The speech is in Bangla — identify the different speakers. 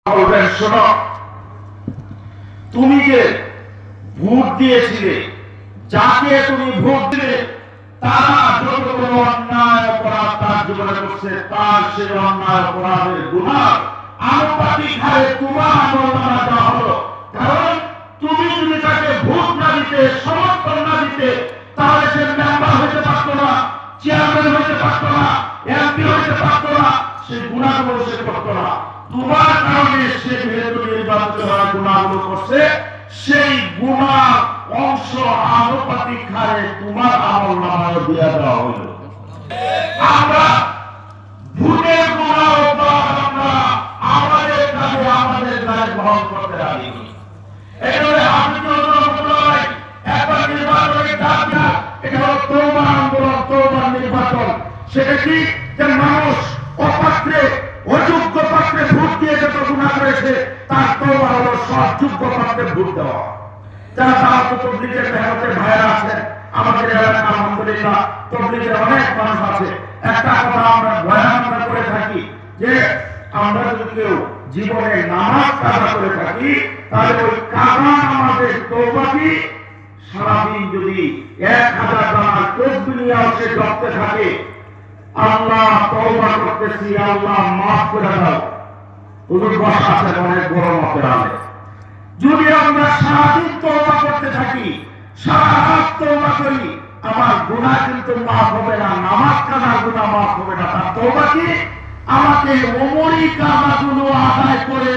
Speaker 1: বলবেন, শোনো, তুমি যে ভোট দিয়েছিলে, যাকে তুমি ভোট দিলে, তারা যত কোনো অন্যায় অপরাধ তার জীবনে করছে, তার সে অন্যায় অপরাধের গুনাহ আনুপাতিক হারে তোমার আমলনামা দেওয়া হলো। কারণ তুমি যদি তাকে ভোট না দিতে, সমর্থন না দিতে, তাহলে সে মেম্বার হইতে পারতো না, চেয়ারম্যান হইতে পারতো না, এমপি হইতে পারতো না, সে গুনাহগুলো সে করতো না। তোমার কারণে সে যেহেতু নির্বাচিত হওয়ার গুনাহগুলো করছে, সেই গুনাহ অংশ আনুপাতিক হারে তোমার আমলনামায় দিয়ে দেওয়া হইল। আমরা ভোটের গুনাহ আমরা আমাদের কাজে আমাদের দায় বহন করতে রাজি। এখানে আমি একবার নির্বাচনের ডাক দেয়া, এটা হলো তওবা আন্দোলন, তওবা নির্বাচন। সেটা কি, যে মানুষ অপাত্রে অযোগ্য পাত্রে ভোট দিয়ে যত গুনাহ করেছে, তার তওবা হলো সৎযোগ্য পাত্রে ভোট দেওয়া। যারা দাওয়াত তবলিগের মেহনতের ভাইরা আছেন আমাদের এলাকায়, আলহামদুলিল্লাহ তবলিগের অনেক মানুষ আছে। একটা কথা আমরা বয়ান করে থাকি, যে আমরা যদি কেউ জীবনে নামাজ কাজা করে থাকি, তাহলে ওই কাজা নামাজের তওবাটি সারাদিন যদি 1000 টাকার তসবিহ নিয়ে সে জপতে থাকে, আল্লাহ তওবা করতেছি, আল্লাহ মাফ করে দাও, হুজুর বসা আছে অনেক বড় মাপের আলে। যদি আমরা সারাদিন তওবা করতে থাকি, সারা রাত তওবা করি, আমার গুনাহ কিন্তু মাফ হবে না, নামাজ কাজার গুনাহ মাফ হবে না। তার তওবা কি, আমাকে ওমরি কাজাগুলো আদায় করে